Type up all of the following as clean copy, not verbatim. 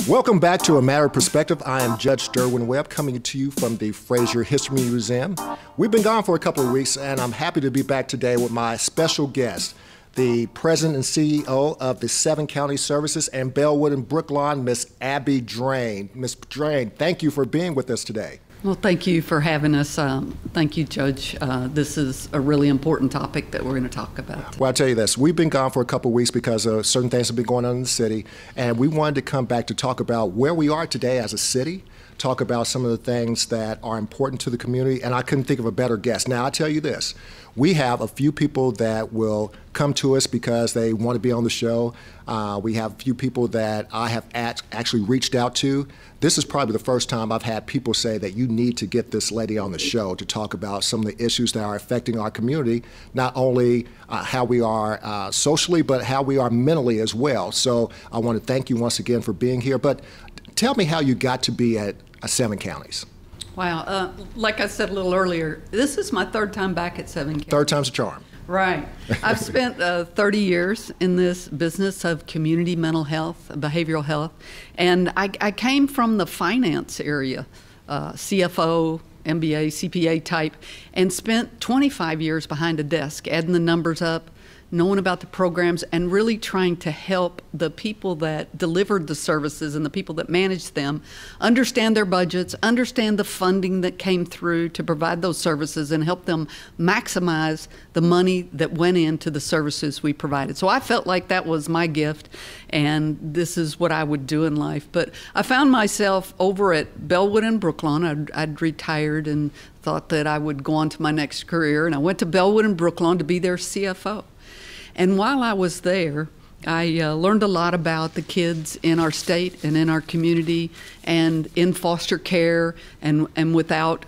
Welcome back to A Matter of Perspective. I am Judge Derwin Webb, coming to you from the Fraser History Museum. We've been gone for a couple of weeks, and I'm happy to be back today with my special guest, the President and CEO of the 7 County Services and Bellwood and Brookline, Miss Abby Drane. Miss Drane, thank you for being with us today. Well, thank you for having us. Thank you, Judge. This is a really important topic that we're going to talk about. Well, I'll tell you this. We've been gone for a couple of weeks because certain things have been going on in the city, and we wanted to come back to talk about where we are today as a city, talk about some of the things that are important to the community, and I couldn't think of a better guest. Now, I'll tell you this. We have a few people that will come to us because they want to be on the show. We have a few people that I have actually reached out to. This is probably the first time I've had people say that you need to get this lady on the show to talk about some of the issues that are affecting our community, not only how we are socially, but how we are mentally as well. So I want to thank you once again for being here. But tell me how you got to be at 7 counties. Wow. Like I said a little earlier, this is my third time back at 7 counties. Third time's a charm. Right. I've spent 30 years in this business of community mental health, behavioral health, and I came from the finance area, CFO, MBA, CPA type, and spent 25 years behind a desk, adding the numbers up, knowing about the programs, and really trying to help the people that delivered the services and the people that managed them understand their budgets, understand the funding that came through to provide those services, and help them maximize the money that went into the services we provided. So I felt like that was my gift, and this is what I would do in life. But I found myself over at Bellwood and Brookline. I'd retired and thought that I would go on to my next career, and I went to Bellwood and Brookline to be their CFO. And while I was there, I learned a lot about the kids in our state and in our community and in foster care and without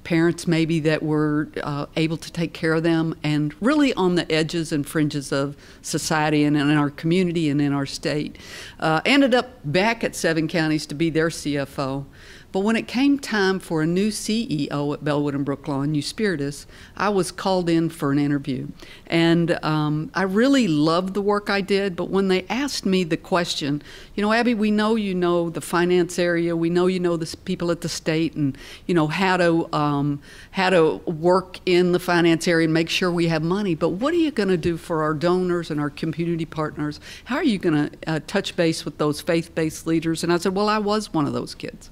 parents maybe that were able to take care of them, and really on the edges and fringes of society and in our community and in our state. Ended up back at 7 counties to be their CFO. But when it came time for a new CEO at Bellwood and Brookline, Euspiritus, I was called in for an interview. And I really loved the work I did, but when they asked me the question, you know, Abby, we know you know the finance area, we know you know the people at the state, and you know how to work in the finance area and make sure we have money, but what are you going to do for our donors and our community partners? How are you going to touch base with those faith-based leaders? And I said, well, I was one of those kids.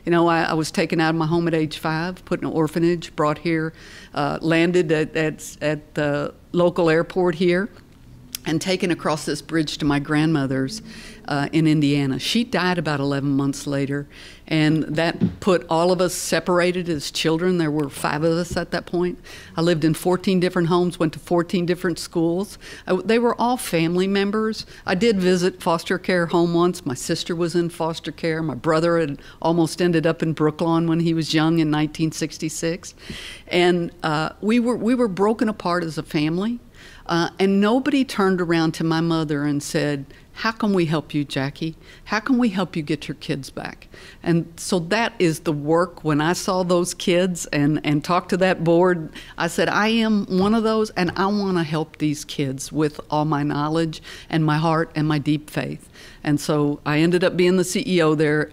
You know, I was taken out of my home at age 5, put in an orphanage, brought here, landed at the local airport here, and taken across this bridge to my grandmother's in Indiana. She died about 11 months later, and that put all of us separated as children. There were 5 of us at that point. I lived in 14 different homes, went to 14 different schools. They were all family members. I did visit foster care home once. My sister was in foster care. My brother had almost ended up in Brookline when he was young in 1966. And we were broken apart as a family. And nobody turned around to my mother and said, how can we help you, Jackie? How can we help you get your kids back? And so that is the work. When I saw those kids and talked to that board, I said, I am one of those, and I want to help these kids with all my knowledge and my heart and my deep faith. And so I ended up being the CEO there.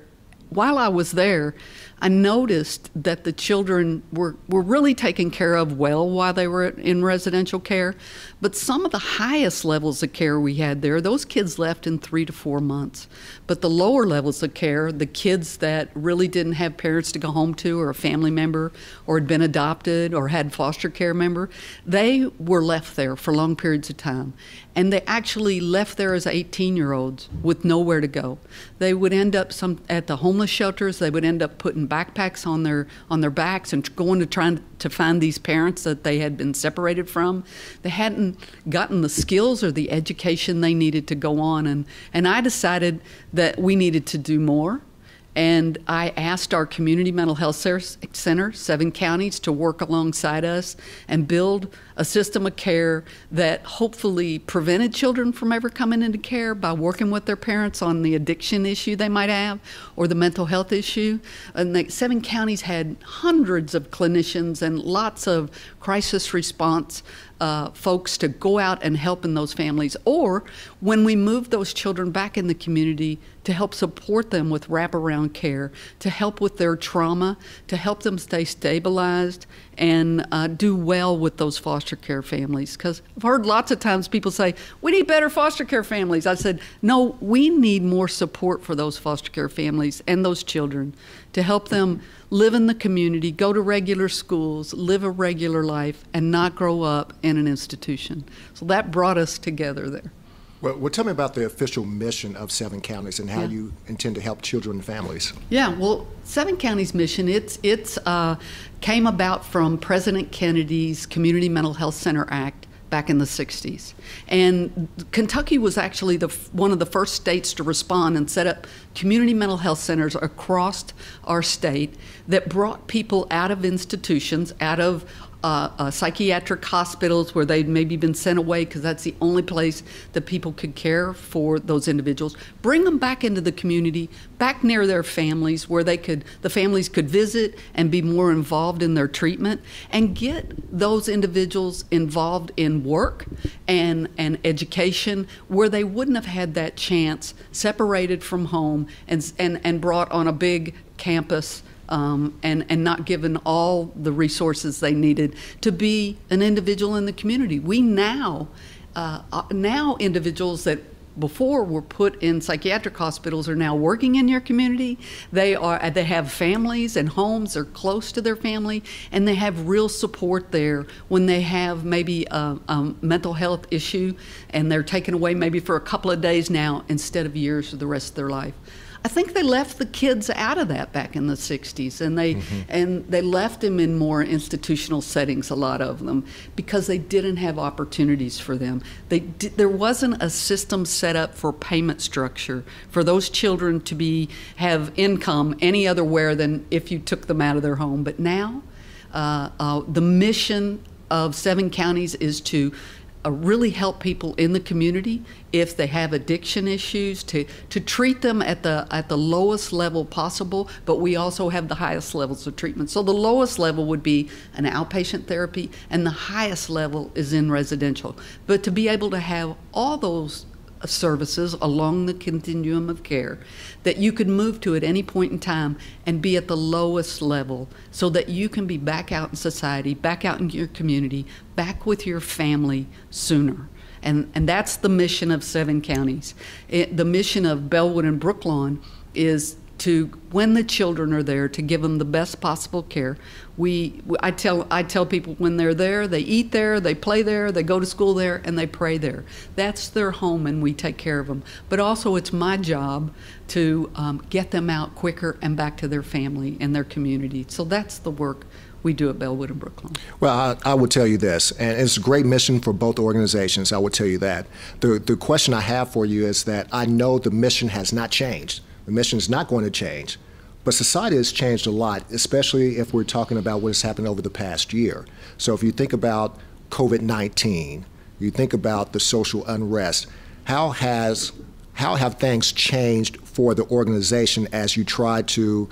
While I was there, I noticed that the children were really taken care of well while they were in residential care, but some of the highest levels of care we had there, those kids left in 3 to 4 months. But the lower levels of care, the kids that really didn't have parents to go home to, or a family member, or had been adopted, or had foster care member, they were left there for long periods of time. And they actually left there as 18-year-olds with nowhere to go. They would end up at the homeless shelters. They would end up putting backpacks on their backs and going to try to find these parents that they had been separated from. They hadn't gotten the skills or the education they needed to go on. And I decided that we needed to do more. And I asked our community mental health center, 7 counties, to work alongside us and build a system of care that hopefully prevented children from ever coming into care by working with their parents on the addiction issue they might have or the mental health issue. And the 7 counties had hundreds of clinicians and lots of crisis response folks to go out and help in those families, or when we move those children back in the community, to help support them with wraparound care, to help with their trauma, to help them stay stabilized and do well with those foster care families. Because I've heard lots of times people say, we need better foster care families. I said, no, we need more support for those foster care families and those children to help them live in the community, go to regular schools, live a regular life, and not grow up in an institution. So that brought us together there. Well, tell me about the official mission of 7 counties and how you intend to help children and families. Yeah, well, 7 counties' mission, it's came about from President Kennedy's Community Mental Health Center Act back in the 60s. And Kentucky was actually one of the first states to respond and set up community mental health centers across our state that brought people out of institutions, out of psychiatric hospitals where they'd maybe been sent away because that's the only place that people could care for those individuals, bring them back into the community, back near their families where the families could visit and be more involved in their treatment, and get those individuals involved in work and education where they wouldn't have had that chance, separated from home and brought on a big campus and not given all the resources they needed to be an individual in the community. We now individuals that before were put in psychiatric hospitals are now working in your community. They have families and homes. They're close to their family, and they have real support there when they have maybe a mental health issue, and they're taken away maybe for a couple of days now instead of years for the rest of their life. I think they left the kids out of that back in the 60s, and they left them in more institutional settings, a lot of them, because they didn't have opportunities for them. There wasn't a system set up for payment structure for those children to have income any other where than if you took them out of their home. But now, the mission of 7 counties is to really help people in the community if they have addiction issues, to treat them at the lowest level possible, but we also have the highest levels of treatment. So the lowest level would be an outpatient therapy, and the highest level is in residential. But to be able to have all those services along the continuum of care that you could move to at any point in time and be at the lowest level so that you can be back out in society, back out in your community, back with your family sooner. And that's the mission of 7 counties. The mission of Bellwood and Brooklawn is to, when the children are there, to give them the best possible care. I tell people when they're there, they eat there, they play there, they go to school there, and they pray there. That's their home, and we take care of them. But also it's my job to get them out quicker and back to their family and their community. So that's the work we do at Bellwood and Brooklawn. Well, I would tell you this, and it's a great mission for both organizations, I would tell you that. The question I have for you is that I know the mission has not changed. The mission is not going to change, but society has changed a lot, especially if we're talking about what has happened over the past year. So if you think about COVID-19, you think about the social unrest, how have things changed for the organization as you try to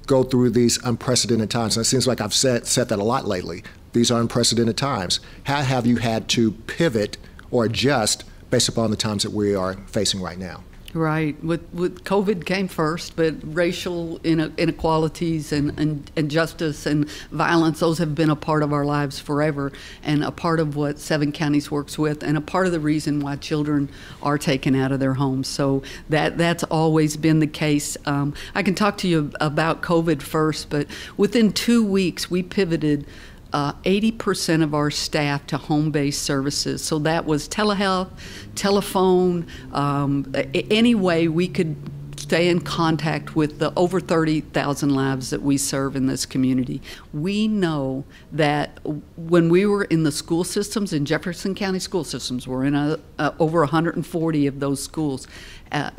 go through these unprecedented times? And it seems like I've said that a lot lately. These are unprecedented times. How have you had to pivot or adjust based upon the times that we are facing right now? Right. With COVID came first, but racial inequalities and justice and violence, those have been a part of our lives forever, and a part of what 7 counties works with, and a part of the reason why children are taken out of their homes. So that's always been the case. I can talk to you about COVID first, but within 2 weeks we pivoted 80% of our staff to home-based services. So that was telehealth, telephone, any way we could stay in contact with the over 30,000 lives that we serve in this community. We know that when we were in the school systems, in Jefferson County school systems, we're in over 140 of those schools,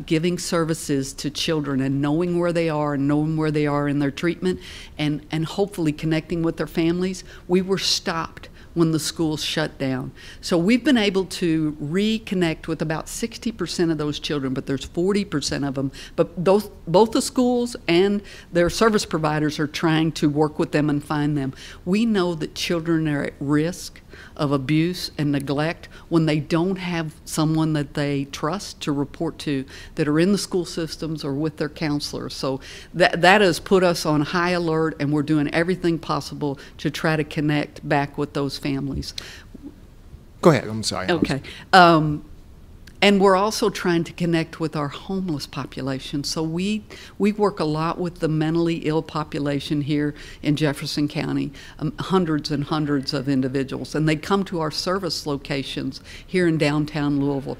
giving services to children and knowing where they are and knowing where they are in their treatment and hopefully connecting with their families. We were stopped when the schools shut down. So we've been able to reconnect with about 60% of those children, but there's 40% of them. But both the schools and their service providers are trying to work with them and find them. We know that children are at risk of abuse and neglect when they don't have someone that they trust to report to that are in the school systems or with their counselors. So that has put us on high alert, and we're doing everything possible to try to connect back with those families. Go ahead. I'm sorry. Okay. And we're also trying to connect with our homeless population. So we work a lot with the mentally ill population here in Jefferson County, hundreds and hundreds of individuals. And they come to our service locations here in downtown Louisville.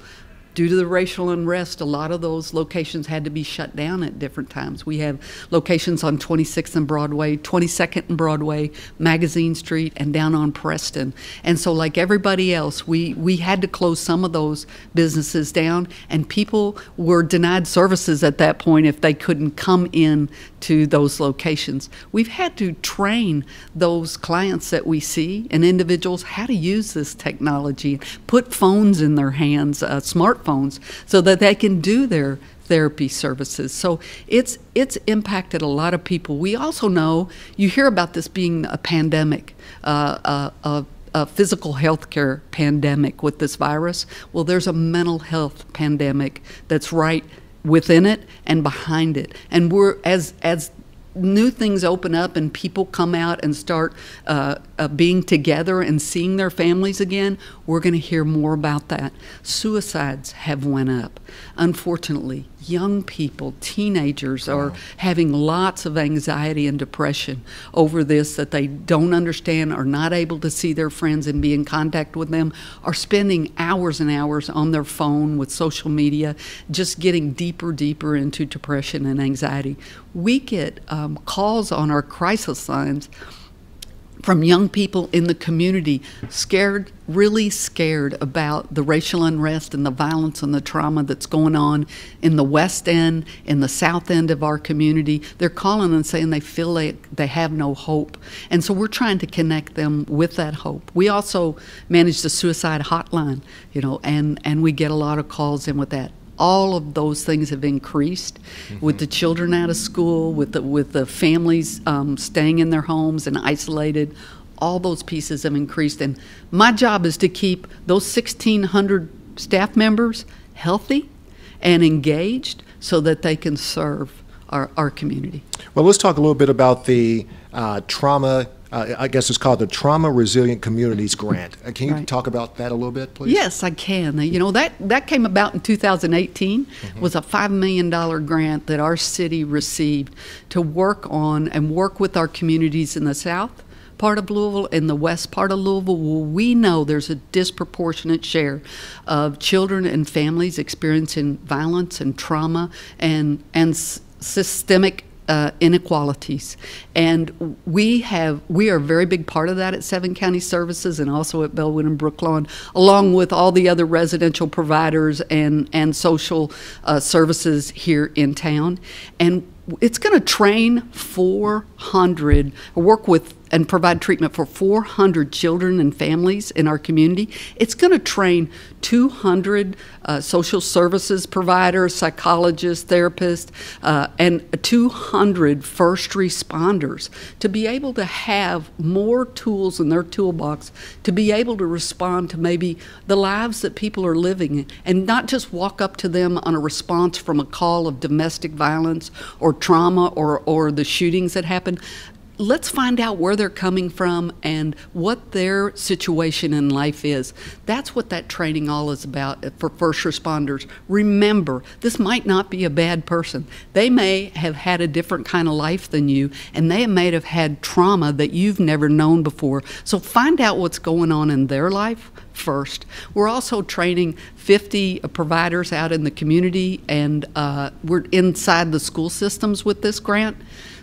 Due to the racial unrest, a lot of those locations had to be shut down at different times. We have locations on 26th and Broadway, 22nd and Broadway, Magazine Street, and down on Preston. And so like everybody else, we had to close some of those businesses down, and people were denied services at that point if they couldn't come in to those locations. We've had to train those clients that we see and individuals how to use this technology, put phones in their hands, smartphones, so that they can do their therapy services. So it's impacted a lot of people. We also know, you hear about this being a pandemic, a physical health care pandemic with this virus. Well, there's a mental health pandemic that's right within it and behind it. And we're, as new things open up and people come out and start being together and seeing their families again, we're going to hear more about that. Suicides have went up. Unfortunately, young people, teenagers are having lots of anxiety and depression over this, that they don't understand, are not able to see their friends and be in contact with them, are spending hours and hours on their phone with social media, just getting deeper into depression and anxiety. We get calls on our crisis lines from young people in the community, scared, really scared about the racial unrest and the violence and the trauma that's going on in the West End, in the South End of our community. They're calling and saying they feel like they have no hope. And so we're trying to connect them with that hope. We also manage the suicide hotline, and we get a lot of calls in with that. All of those things have increased with the children out of school, with the families staying in their homes and isolated. All those pieces have increased, and my job is to keep those 1,600 staff members healthy and engaged so that they can serve our community. Well, let's talk a little bit about the trauma. I guess it's called the Trauma Resilient Communities Grant. Can you talk about that a little bit, please? Yes, I can. That came about in 2018. Was a $5 million grant that our city received to work on and work with our communities in the south part of Louisville and the west part of Louisville, where we know there's a disproportionate share of children and families experiencing violence and trauma and systemic inequalities. And we are a very big part of that at Seven County Services and also at Bellwood and Brooklawn, along with all the other residential providers and social services here in town. And it's going to train 400, work with and provide treatment for 400 children and families in our community. It's going to train 200 social services providers, psychologists, therapists, and 200 first responders to be able to have more tools in their toolbox to be able to respond to maybe the lives that people are living and not just walk up to them on a response from a call of domestic violence or trauma or the shootings that happen. Let's find out where they're coming from and what their situation in life is. That's what that training all is about for first responders. Remember, this might not be a bad person. They may have had a different kind of life than you, and they may have had trauma that you've never known before. So find out what's going on in their life first. We're also training 50 providers out in the community, and we're inside the school systems with this grant.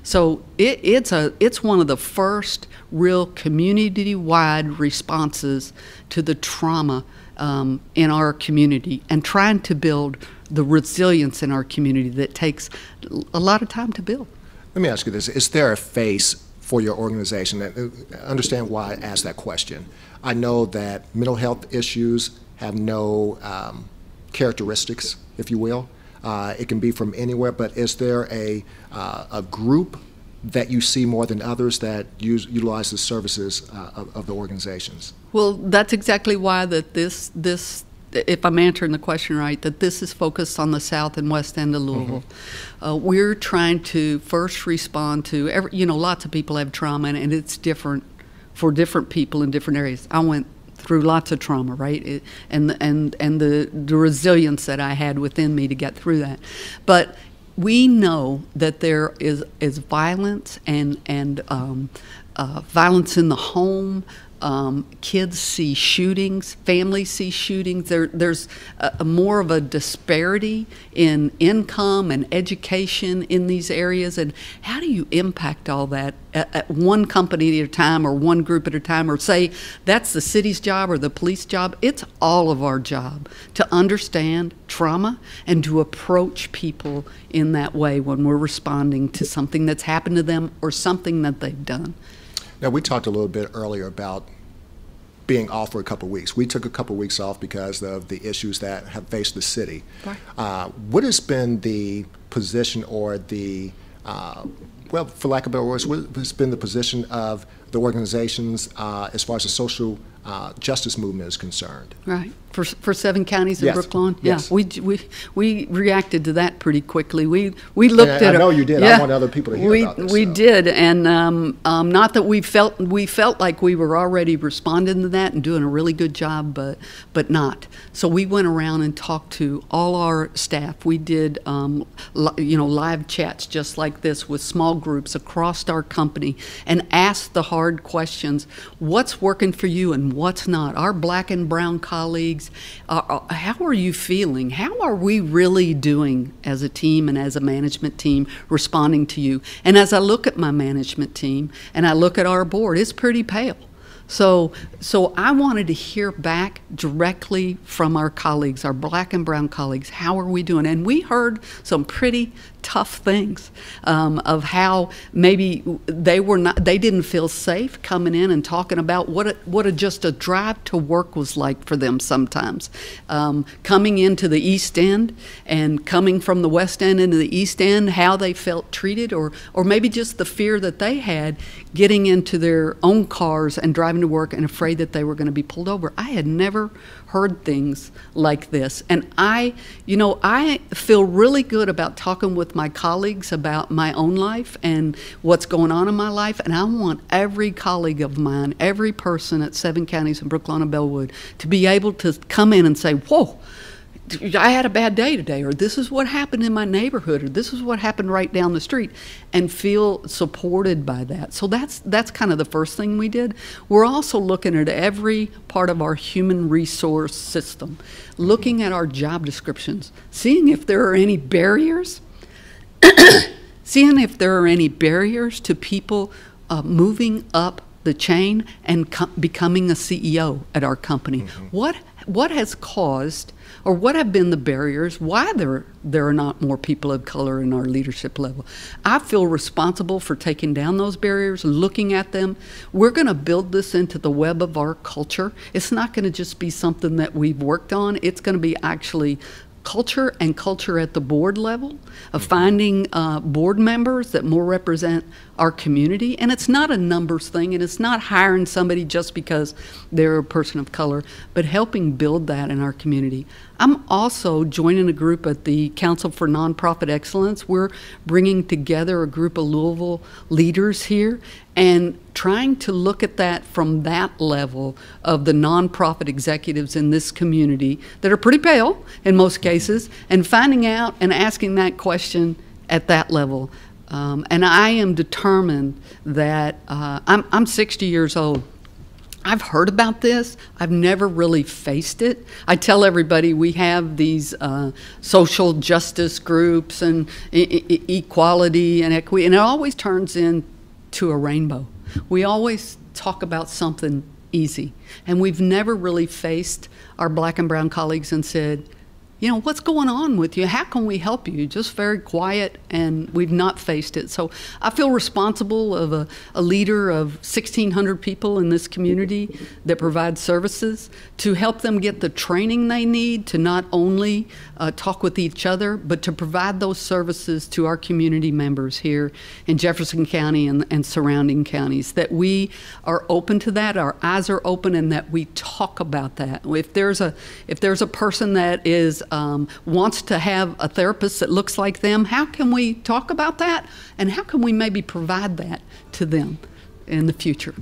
So it's one of the first real community-wide responses to the trauma in our community and trying to build the resilience in our community that takes a lot of time to build. Let me ask you this. Is there a face for your organization? Understand why I asked that question. I know that mental health issues have no characteristics, if you will. It can be from anywhere, but is there a group that you see more than others that utilize the services of the organizations? Well, that's exactly why that this, if I'm answering the question right, that this is focused on the south and west end of Louisville. We're trying to first respond to lots of people have trauma, and it's different for different people in different areas. I went through lots of trauma, right? And the resilience that I had within me to get through that. But we know that there is violence and violence in the home. Kids see shootings, families see shootings. There's more of a disparity in income and education in these areas. And how do you impact all that at one company at a time, or one group at a time, or say that's the city's job or the police job? It's all of our job to understand trauma and to approach people in that way when we're responding to something that's happened to them or something that they've done. Now, we talked a little bit earlier about being off for a couple of weeks. We took a couple of weeks off because of the issues that have faced the city. Right. What has been the position or the, well, for lack of better words, what has been the position of the organizations as far as the social justice movement is concerned? Right. For 7 counties in Yes. Brooklyn? Yes. Yeah, we reacted to that pretty quickly. We looked at I know you did. Yeah, I want other people to hear about this. We did, and not that we felt like we were already responding to that and doing a really good job, but not. So we went around and talked to all our staff. We did live chats just like this with small groups across our company and asked the hard questions. What's working for you and what's not? Our black and brown colleagues, how are you feeling? How are we really doing as a team and as a management team responding to you? And as I look at my management team and I look at our board, it's pretty pale. So I wanted to hear back directly from our colleagues, our black and brown colleagues. How are we doing? And we heard some pretty tough things of how maybe they didn't feel safe coming in and talking about what just a drive to work was like for them sometimes. Coming into the East End and coming from the West End into the East End, how they felt treated, or maybe just the fear that they had getting into their own cars and driving to work and afraid that they were going to be pulled over. I had never heard things like this. And I feel really good about talking with my colleagues about my own life and what's going on in my life. And I want every colleague of mine, every person at 7 counties in Brooklyn and Bellwood to be able to come in and say, whoa, I had a bad day today, or this is what happened in my neighborhood, or this is what happened right down the street, and feel supported by that. So that's kind of the first thing we did. We're also looking at every part of our human resource system, looking at our job descriptions, seeing if there are any barriers, seeing if there are any barriers to people moving up the chain and becoming a CEO at our company. Mm-hmm. What has caused, or what have been the barriers, why there are not more people of color in our leadership level? I feel responsible for taking down those barriers, looking at them. We're going to build this into the web of our culture. It's not going to just be something that we've worked on. It's going to be actually culture, and culture at the board level, of finding board members that more represent our community. And it's not a numbers thing, and it's not hiring somebody just because they're a person of color, but helping build that in our community. I'm also joining a group at the Council for Nonprofit Excellence. We're bringing together a group of Louisville leaders here and trying to look at that from that level of the nonprofit executives in this community that are pretty pale in most cases, and finding out and asking that question at that level. And I am determined that I'm 60 years old. I've heard about this. I've never really faced it. I tell everybody we have these social justice groups and equality and equity, and it always turns into a rainbow. We always talk about something easy, and we've never really faced our black and brown colleagues and said, what's going on with you? How can we help you? Just very quiet, and we've not faced it. So I feel responsible of a leader of 1,600 people in this community that provide services to help them get the training they need to not only talk with each other, but to provide those services to our community members here in Jefferson County and surrounding counties, that we are open to that, our eyes are open, and that we talk about that. If there's a person that is wants to have a therapist that looks like them, how can we talk about that, and how can we maybe provide that to them in the future?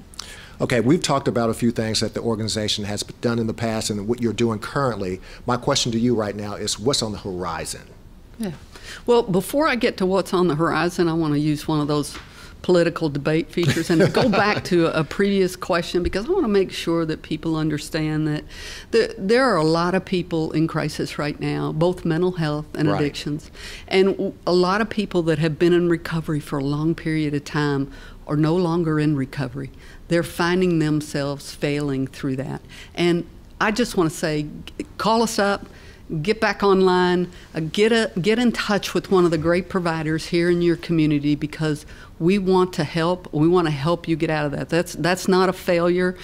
Okay, we've talked about a few things that the organization has done in the past and what you're doing currently. My question to you right now is, what's on the horizon? Yeah. Well, before I get to what's on the horizon, I want to use one of those political debate features and go back to a previous question, because I want to make sure that people understand that there are a lot of people in crisis right now, both mental health and addictions. And a lot of people that have been in recovery for a long period of time are no longer in recovery. They're finding themselves failing through that. And I just want to say, call us up, get back online, get in touch with one of the great providers here in your community, because we want to help. We want to help you get out of that. That's not a failure.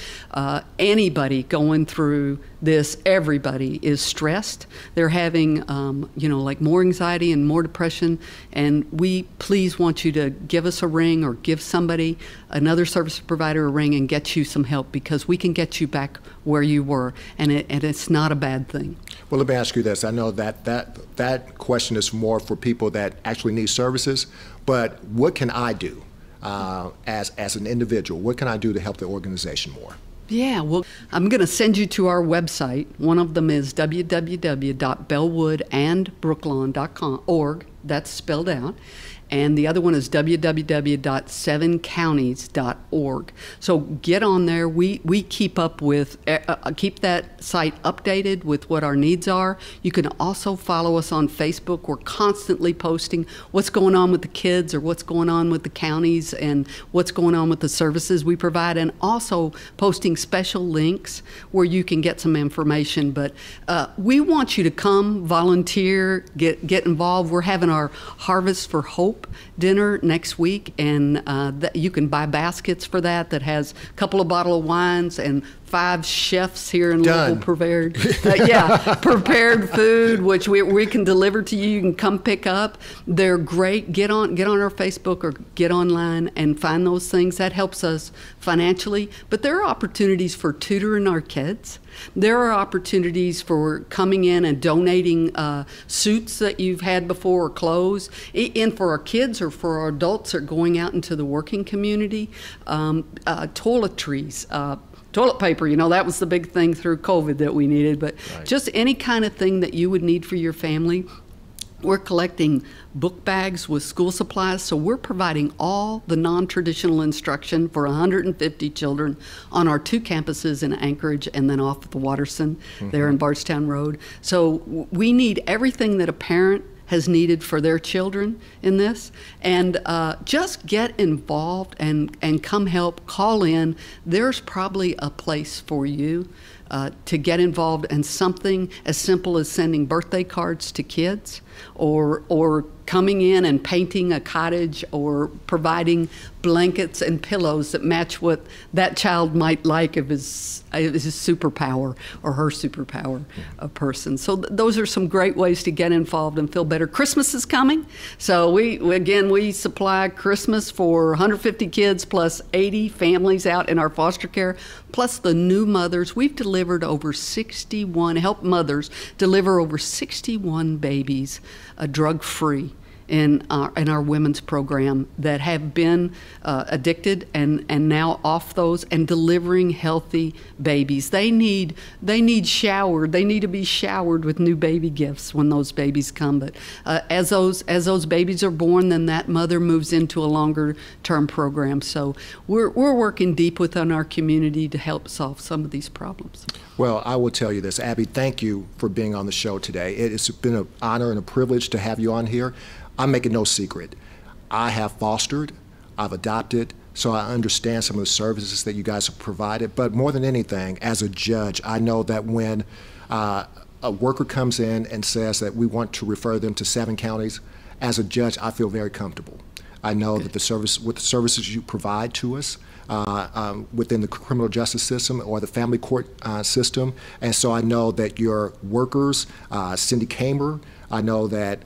Anybody going through this, everybody is stressed. They're having, like more anxiety and more depression. And we please want you to give us a ring or give somebody, another service provider, a ring and get you some help, because we can get you back where you were. And it's not a bad thing. Well, let me ask you this. I know that question is more for people that actually need services, but what can I do as an individual? What can I do to help the organization more? Yeah, well, I'm going to send you to our website. One of them is www.bellwoodandbrooklawn.org. That's spelled out. And the other one is www.7counties.org. So get on there. We keep up with, keep that site updated with what our needs are. You can also follow us on Facebook. We're constantly posting what's going on with the kids, or what's going on with the counties, and what's going on with the services we provide, and also posting special links where you can get some information. But we want you to come, volunteer, get involved. We're having our Harvest for Hope dinner next week, and you can buy baskets for that has a couple of bottles of wines and 5 chefs here in Louisville prepared. Prepared food, which we can deliver to you. You can come pick up. They're great. Get on our Facebook or get online and find those things. That helps us financially. But there are opportunities for tutoring our kids. There are opportunities for coming in and donating suits that you've had before, or clothes, and for our kids or for our adults that are going out into the working community. Toiletries, toilet paper, that was the big thing through COVID that we needed, but just any kind of thing that you would need for your family. We're collecting book bags with school supplies, so we're providing all the non-traditional instruction for 150 children on our 2 campuses in Anchorage and then off at the Watterson there in Bardstown Road. So we need everything that a parent has needed for their children in this, and just get involved and come help. Call in. There's probably a place for you to get involved in something as simple as sending birthday cards to kids, or coming in and painting a cottage, or providing blankets and pillows that match what that child might like of his superpower or her superpower person. So those are some great ways to get involved and feel better. Christmas is coming, so we supply Christmas for 150 kids plus 80 families out in our foster care, plus the new mothers. We've delivered over 61, helped mothers deliver over 61 babies drug-free in our women's program that have been addicted and now off those and delivering healthy babies. They need showered. They need to be showered with new baby gifts when those babies come. But as those babies are born, then that mother moves into a longer term program. So we're working deep within our community to help solve some of these problems. Well, I will tell you this, Abby, thank you for being on the show today. It has been an honor and a privilege to have you on here. I'm making no secret. I have fostered, I've adopted, so I understand some of the services that you guys have provided. But more than anything, as a judge, I know that when a worker comes in and says that we want to refer them to 7 counties, as a judge, I feel very comfortable. I know that with the services you provide to us within the criminal justice system or the family court system, and so I know that your workers, Cindy Kamer, I know that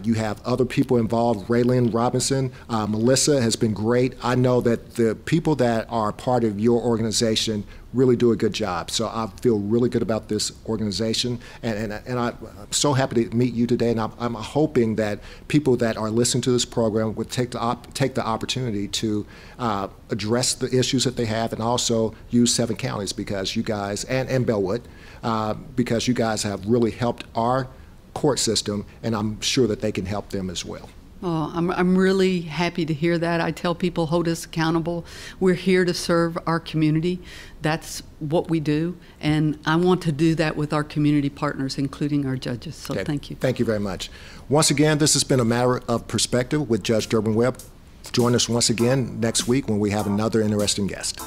you have other people involved, Raylyn Robinson, Melissa has been great. I know that the people that are part of your organization really do a good job. So I feel really good about this organization, and I'm so happy to meet you today, and I'm hoping that people that are listening to this program would take the opportunity to address the issues that they have, and also use 7 counties, because you guys, and Bellwood, because you guys have really helped our court system, and I'm sure that they can help them as well. Oh, I'm really happy to hear that. I tell people, hold us accountable. We're here to serve our community. That's what we do, and I want to do that with our community partners, including our judges. So Okay. Thank you. Thank you very much. Once again, this has been A Matter of Perspective with Judge Derwin Webb. Join us once again next week when we have another interesting guest.